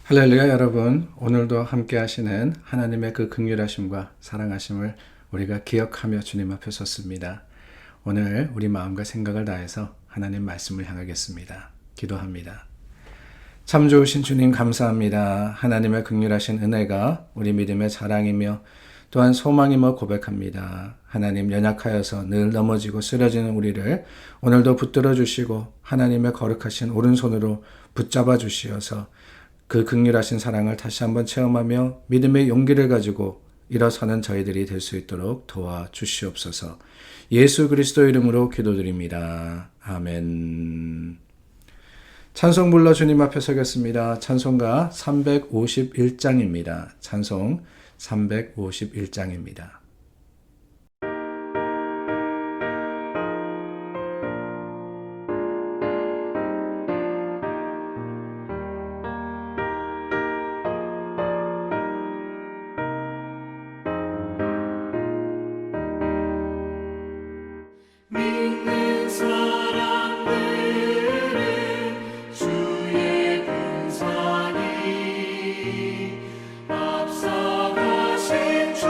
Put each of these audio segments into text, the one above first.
할렐루야 여러분, 오늘도 함께 하시는 하나님의 그 긍휼하심과 사랑하심을 우리가 기억하며 주님 앞에 섰습니다. 오늘 우리 마음과 생각을 다해서 하나님 말씀을 향하겠습니다. 기도합니다. 참 좋으신 주님 감사합니다. 하나님의 긍휼하신 은혜가 우리 믿음의 자랑이며 또한 소망임을 고백합니다. 하나님, 연약하여서 늘 넘어지고 쓰러지는 우리를 오늘도 붙들어 주시고 하나님의 거룩하신 오른손으로 붙잡아 주시어서 그 긍휼하신 사랑을 다시 한번 체험하며 믿음의 용기를 가지고 일어서는 저희들이 될 수 있도록 도와주시옵소서. 예수 그리스도 이름으로 기도드립니다. 아멘. 찬송 불러 주님 앞에 서겠습니다. 찬송가 351장입니다. 찬송 351장입니다. 믿는 사람들은 주의 군사니 앞서가신 주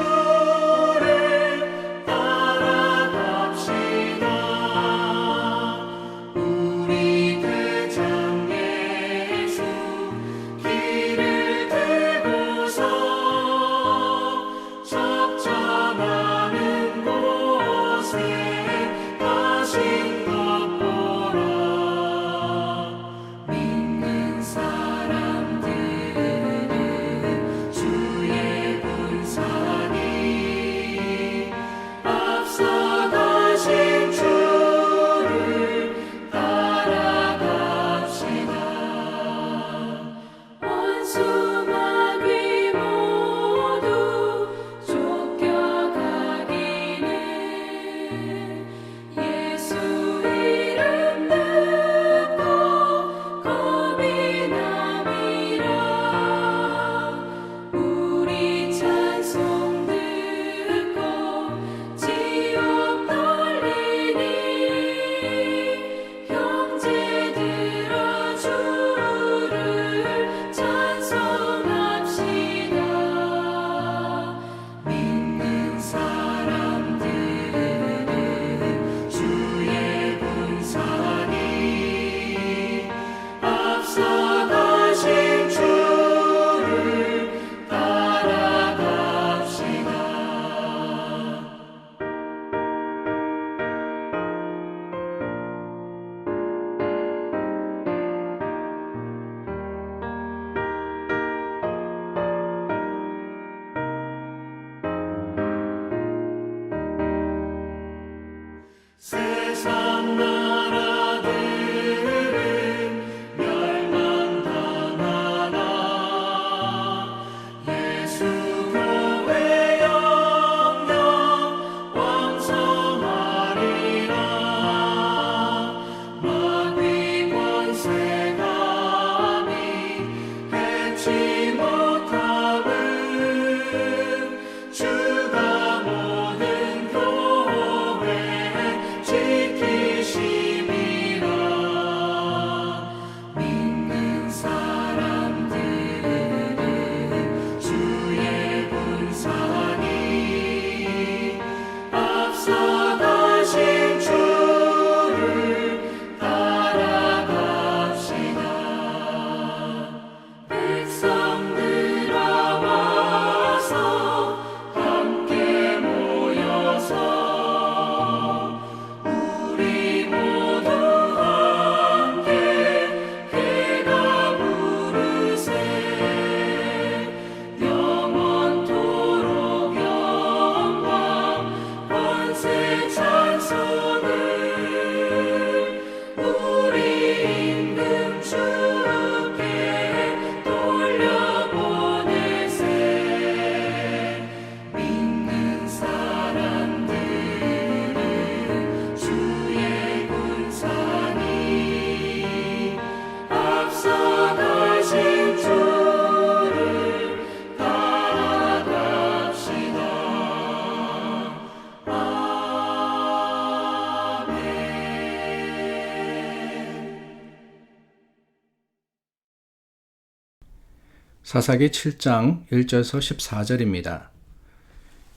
사사기 7장 1절에서 14절입니다.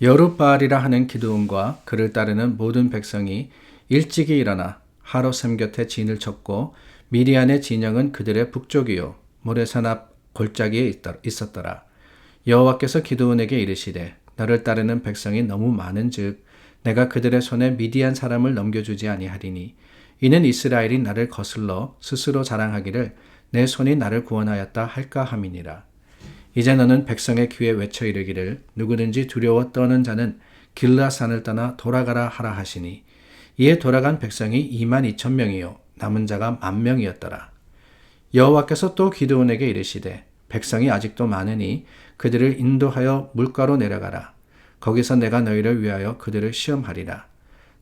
여룻바알이라 하는 기드온과 그를 따르는 모든 백성이 일찍이 일어나 하롯샘 곁에 진을 쳤고 미디안의 진영은 그들의 북쪽이요 모레산 앞 골짜기에 있었더라. 여호와께서 기드온에게 이르시되 너를 따르는 백성이 너무 많은즉 내가 그들의 손에 미디안 사람을 넘겨주지 아니하리니 이는 이스라엘이 나를 거슬러 스스로 자랑하기를 내 손이 나를 구원하였다 할까 함이니라. 이제 너는 백성의 귀에 외쳐 이르기를 누구든지 두려워 떠는 자는 길라산을 떠나 돌아가라 하라 하시니 이에 돌아간 백성이 22,000명이요 남은 자가 10,000명이었더라. 여호와께서 또 기드온에게 이르시되 백성이 아직도 많으니 그들을 인도하여 물가로 내려가라. 거기서 내가 너희를 위하여 그들을 시험하리라.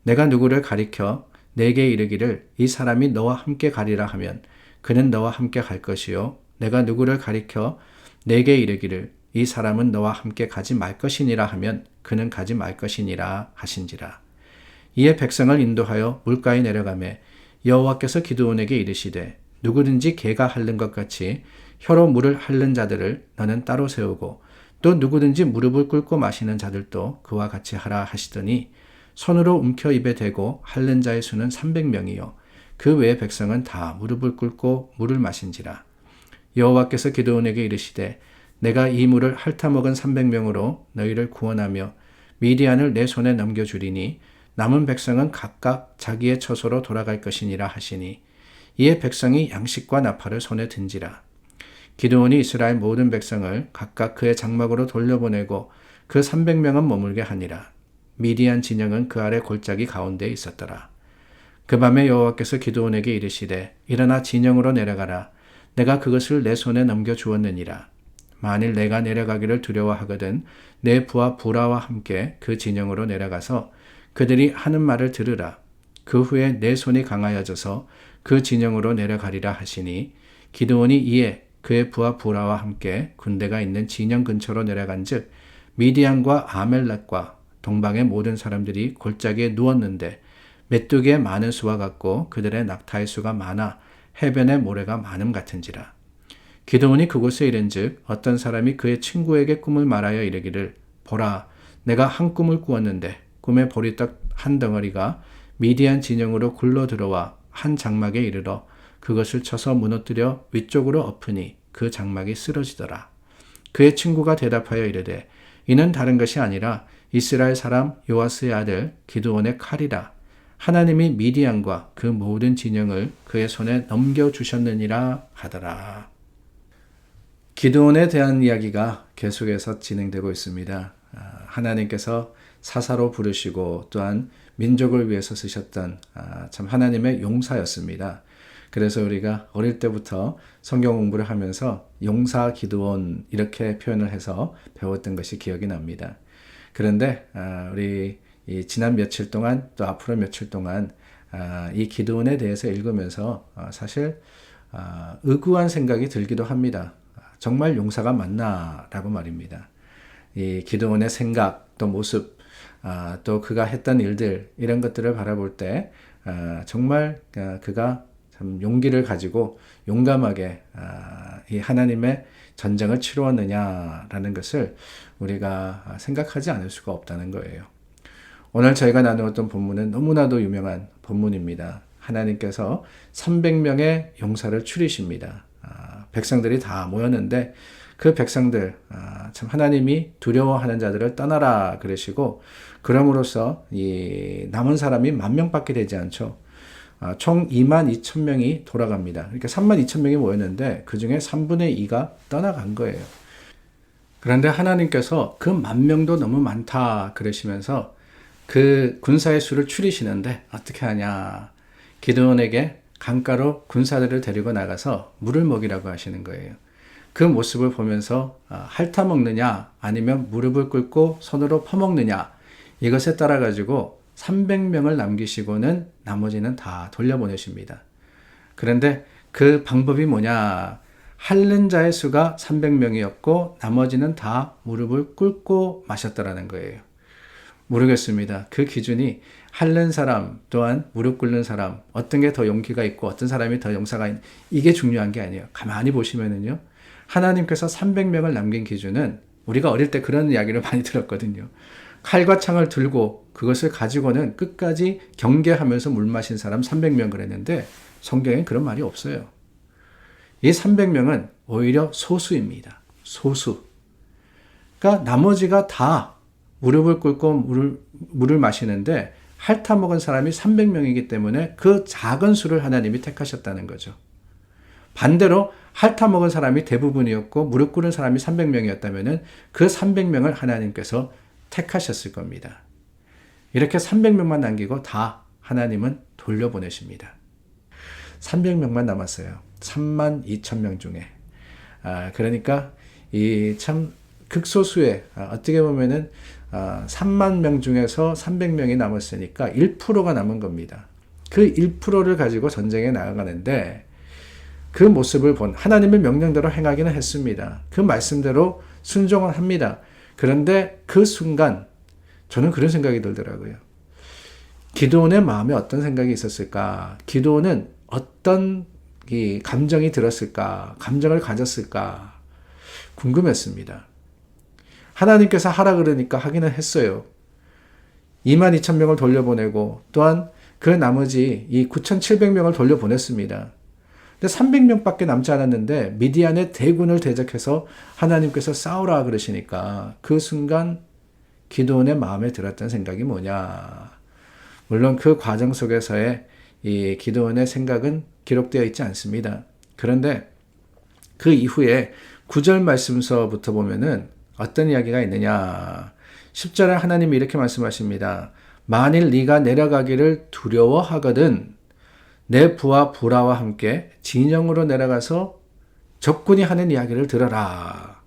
내가 누구를 가리켜 내게 이르기를 이 사람이 너와 함께 가리라 하면 그는 너와 함께 갈 것이요 내가 누구를 가리켜 내게 이르기를 이 사람은 너와 함께 가지 말 것이니라 하면 그는 가지 말 것이니라 하신지라. 이에 백성을 인도하여 물가에 내려가매 여호와께서 기드온에게 이르시되 누구든지 개가 핥는 것 같이 혀로 물을 핥는 자들을 너는 따로 세우고 또 누구든지 무릎을 꿇고 마시는 자들도 그와 같이 하라 하시더니 손으로 움켜 입에 대고 핥는 자의 수는 300명이요 그 외의 백성은 다 무릎을 꿇고 물을 마신지라. 여호와께서 기드온에게 이르시되 내가 이 물을 핥아먹은 300명으로 너희를 구원하며 미디안을 내 손에 넘겨주리니 남은 백성은 각각 자기의 처소로 돌아갈 것이니라 하시니 이에 백성이 양식과 나팔을 손에 든지라. 기드온이 이스라엘 모든 백성을 각각 그의 장막으로 돌려보내고 그 300명은 머물게 하니라. 미디안 진영은 그 아래 골짜기 가운데에 있었더라. 그 밤에 여호와께서 기드온에게 이르시되 일어나 진영으로 내려가라. 내가 그것을 내 손에 넘겨주었느니라. 만일 내가 내려가기를 두려워하거든 내 부하 부라와 함께 그 진영으로 내려가서 그들이 하는 말을 들으라. 그 후에 내 손이 강하여져서 그 진영으로 내려가리라 하시니 기드온이 이에 그의 부하 부라와 함께 군대가 있는 진영 근처로 내려간즉 미디안과 아멜렉과 동방의 모든 사람들이 골짜기에 누웠는데 메뚜기의 많은 수와 같고 그들의 낙타의 수가 많아 해변의 모래가 많음 같은지라. 기드온이 그곳에 이른즉 어떤 사람이 그의 친구에게 꿈을 말하여 이르기를 보라 내가 한 꿈을 꾸었는데 꿈의 보리떡 한 덩어리가 미디안 진영으로 굴러 들어와 한 장막에 이르러 그것을 쳐서 무너뜨려 위쪽으로 엎으니 그 장막이 쓰러지더라. 그의 친구가 대답하여 이르되 이는 다른 것이 아니라 이스라엘 사람 요아스의 아들 기드온의 칼이라. 하나님이 미디안과 그 모든 진영을 그의 손에 넘겨주셨느니라 하더라. 기드온에 대한 이야기가 계속해서 진행되고 있습니다. 하나님께서 사사로 부르시고 또한 민족을 위해서 쓰셨던 참 하나님의 용사였습니다. 그래서 우리가 어릴 때부터 성경 공부를 하면서 용사 기드온 이렇게 표현을 해서 배웠던 것이 기억이 납니다. 그런데 우리 지난 며칠 동안 또 앞으로 며칠 동안 이 기드온에 대해서 읽으면서 사실 의구한 생각이 들기도 합니다. 정말 용사가 맞나? 라고 말입니다. 이 기드온의 생각, 또 모습, 또 그가 했던 일들 이런 것들을 바라볼 때 정말 그가 참 용기를 가지고 용감하게 이 하나님의 전쟁을 치루었느냐라는 것을 우리가 생각하지 않을 수가 없다는 거예요. 오늘 저희가 나누었던 본문은 너무나도 유명한 본문입니다. 하나님께서 300명의 용사를 추리십니다. 백성들이 다 모였는데 그 백성들 참 하나님이 두려워하는 자들을 떠나라 그러시고 그럼으로써 이 남은 사람이 10,000명밖에 되지 않죠. 총 22,000명이 돌아갑니다. 그러니까 32,000명이 모였는데 그 중에 3분의 2가 떠나간 거예요. 그런데 하나님께서 그 10,000명도 너무 많다 그러시면서 그 군사의 수를 추리시는데 어떻게 하냐. 기드온에게 강가로 군사들을 데리고 나가서 물을 먹이라고 하시는 거예요. 그 모습을 보면서 핥아먹느냐 아니면 무릎을 꿇고 손으로 퍼먹느냐 이것에 따라 가지고 300명을 남기시고는 나머지는 다 돌려보내십니다. 그런데 그 방법이 뭐냐. 핥는 자의 수가 300명이었고 나머지는 다 무릎을 꿇고 마셨더라는 거예요. 모르겠습니다. 그 기준이 핥는 사람 또한 무릎 꿇는 사람 어떤 게 더 용기가 있고 어떤 사람이 더 용사가 있는 이게 중요한 게 아니에요. 가만히 보시면은요. 하나님께서 300명을 남긴 기준은 우리가 어릴 때 그런 이야기를 많이 들었거든요. 칼과 창을 들고 그것을 가지고는 끝까지 경계하면서 물 마신 사람 300명 그랬는데 성경엔 그런 말이 없어요. 이 300명은 오히려 소수입니다. 소수. 그러니까 나머지가 다 무릎을 꿇고 물을 마시는데 핥아먹은 사람이 300명이기 때문에 그 작은 수를 하나님이 택하셨다는 거죠. 반대로 핥아먹은 사람이 대부분이었고 무릎 꿇은 사람이 300명이었다면 그 300명을 하나님께서 택하셨을 겁니다. 이렇게 300명만 남기고 다 하나님은 돌려보내십니다. 300명만 남았어요. 32,000명 중에. 그러니까 이 참 극소수의 어떻게 보면은 3만 명 중에서 300명이 남았으니까 1%가 남은 겁니다. 그 1%를 가지고 전쟁에 나아가는데 그 모습을 본 하나님의 명령대로 행하기는 했습니다. 그 말씀대로 순종은 합니다. 그런데 그 순간 저는 그런 생각이 들더라고요. 기드온의 마음에 어떤 생각이 있었을까? 기드온은 어떤 이 감정이 들었을까? 감정을 가졌을까? 궁금했습니다. 하나님께서 하라 그러니까 하기는 했어요. 22,000명을 돌려보내고 또한 그 나머지 이 9,700명을 돌려보냈습니다. 근데 300명밖에 남지 않았는데 미디안의 대군을 대적해서 하나님께서 싸우라 그러시니까 그 순간 기드온의 마음에 들었던 생각이 뭐냐. 물론 그 과정 속에서의 이 기드온의 생각은 기록되어 있지 않습니다. 그런데 그 이후에 9절 말씀서부터 보면은 어떤 이야기가 있느냐. 10절에 하나님이 이렇게 말씀하십니다. 만일 네가 내려가기를 두려워하거든 내 부하 부라와 함께 진영으로 내려가서 적군이 하는 이야기를 들어라.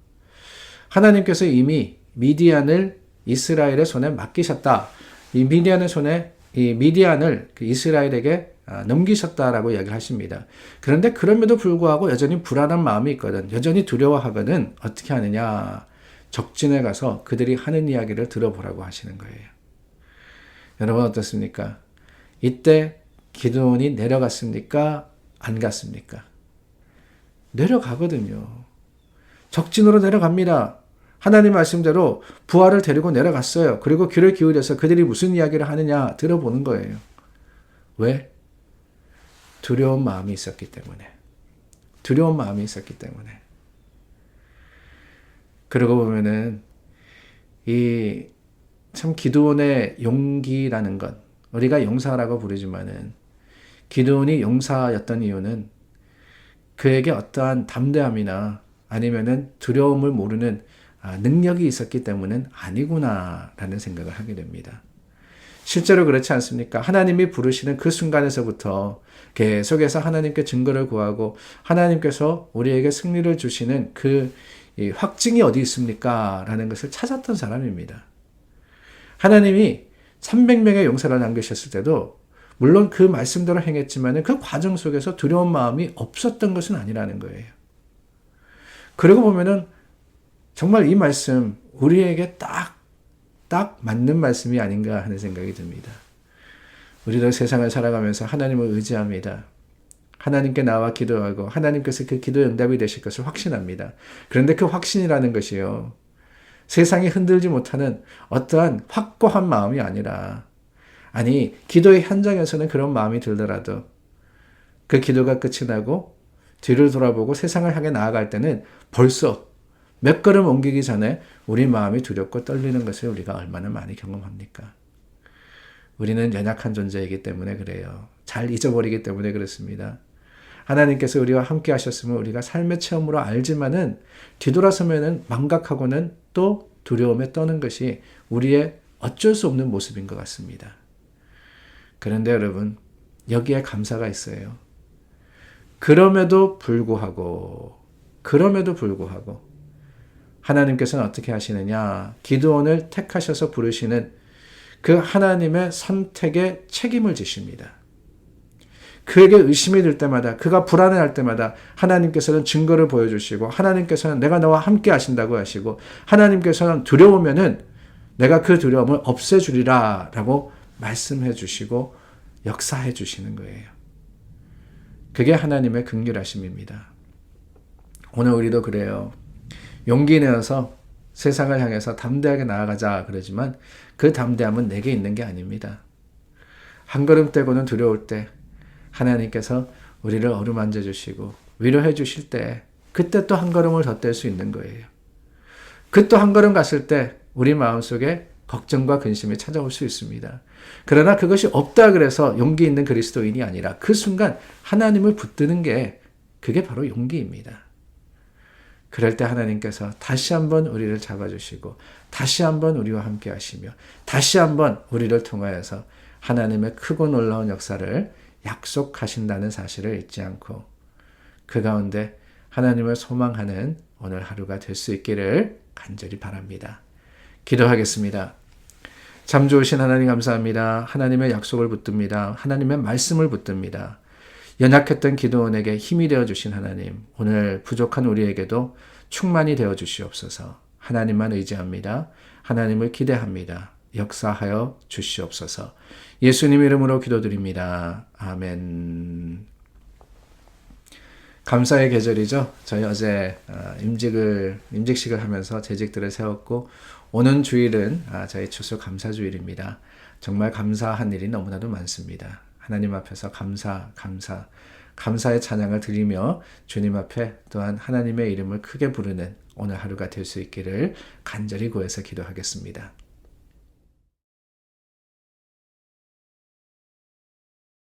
하나님께서 이미 미디안을 이스라엘의 손에 맡기셨다. 이 미디안을 이스라엘에게 넘기셨다라고 이야기를 하십니다. 그런데 그럼에도 불구하고 여전히 불안한 마음이 있거든. 여전히 두려워하거든. 어떻게 하느냐. 적진에 가서 그들이 하는 이야기를 들어보라고 하시는 거예요. 여러분 어떻습니까? 이때 기드온이 내려갔습니까? 안 갔습니까? 내려가거든요. 적진으로 내려갑니다. 하나님 말씀대로 부하를 데리고 내려갔어요. 그리고 귀를 기울여서 그들이 무슨 이야기를 하느냐 들어보는 거예요. 왜? 두려운 마음이 있었기 때문에. 두려운 마음이 있었기 때문에. 그러고 보면은 이 참 기드온의 용기라는 것, 우리가 용사라고 부르지만은 기드온이 용사였던 이유는 그에게 어떠한 담대함이나 아니면은 두려움을 모르는 능력이 있었기 때문은 아니구나라는 생각을 하게 됩니다. 실제로 그렇지 않습니까? 하나님이 부르시는 그 순간에서부터 계속해서 하나님께 증거를 구하고 하나님께서 우리에게 승리를 주시는 그 확증이 어디 있습니까? 라는 것을 찾았던 사람입니다. 하나님이 300명의 용사를 남기셨을 때도 물론 그 말씀대로 행했지만 그 과정 속에서 두려운 마음이 없었던 것은 아니라는 거예요. 그러고 보면은 정말 이 말씀 우리에게 딱 맞는 말씀이 아닌가 하는 생각이 듭니다. 우리도 세상을 살아가면서 하나님을 의지합니다. 하나님께 나와 기도하고 하나님께서 그 기도의 응답이 되실 것을 확신합니다. 그런데 그 확신이라는 것이요. 세상이 흔들지 못하는 어떠한 확고한 마음이 아니라 아니 기도의 현장에서는 그런 마음이 들더라도 그 기도가 끝이 나고 뒤를 돌아보고 세상을 향해 나아갈 때는 벌써 몇 걸음 옮기기 전에 우리 마음이 두렵고 떨리는 것을 우리가 얼마나 많이 경험합니까? 우리는 연약한 존재이기 때문에 그래요. 잘 잊어버리기 때문에 그렇습니다. 하나님께서 우리와 함께 하셨으면 우리가 삶의 체험으로 알지만은 뒤돌아서면은 망각하고는 또 두려움에 떠는 것이 우리의 어쩔 수 없는 모습인 것 같습니다. 그런데 여러분, 여기에 감사가 있어요. 그럼에도 불구하고 하나님께서는 어떻게 하시느냐? 기드온을 택하셔서 부르시는 그 하나님의 선택에 책임을 지십니다. 그에게 의심이 들 때마다, 그가 불안해할 때마다 하나님께서는 증거를 보여주시고 하나님께서는 내가 너와 함께 하신다고 하시고 하나님께서는 두려우면은 내가 그 두려움을 없애주리라 라고 말씀해 주시고 역사해 주시는 거예요. 그게 하나님의 긍휼하심입니다. 오늘 우리도 그래요. 용기 내어서 세상을 향해서 담대하게 나아가자 그러지만 그 담대함은 내게 있는 게 아닙니다. 한 걸음 떼고는 두려울 때 하나님께서 우리를 어루만져 주시고 위로해 주실 때 그때 또 한 걸음을 더 뗄 수 있는 거예요. 그 또 한 걸음 갔을 때 우리 마음속에 걱정과 근심이 찾아올 수 있습니다. 그러나 그것이 없다 그래서 용기 있는 그리스도인이 아니라 그 순간 하나님을 붙드는 게 그게 바로 용기입니다. 그럴 때 하나님께서 다시 한번 우리를 잡아주시고 다시 한번 우리와 함께 하시며 다시 한번 우리를 통하여서 하나님의 크고 놀라운 역사를 약속하신다는 사실을 잊지 않고 그 가운데 하나님을 소망하는 오늘 하루가 될 수 있기를 간절히 바랍니다. 기도하겠습니다. 참 좋으신 하나님 감사합니다. 하나님의 약속을 붙듭니다. 하나님의 말씀을 붙듭니다. 연약했던 기도원에게 힘이 되어주신 하나님, 오늘 부족한 우리에게도 충만히 되어주시옵소서. 하나님만 의지합니다. 하나님을 기대합니다. 역사하여 주시옵소서. 예수님 이름으로 기도드립니다. 아멘. 감사의 계절이죠. 저희 어제 임직식을 하면서 재직들을 세웠고 오는 주일은 저희 추수 감사주일입니다. 정말 감사한 일이 너무나도 많습니다. 하나님 앞에서 감사의 찬양을 드리며 주님 앞에 또한 하나님의 이름을 크게 부르는 오늘 하루가 될 수 있기를 간절히 구해서 기도하겠습니다.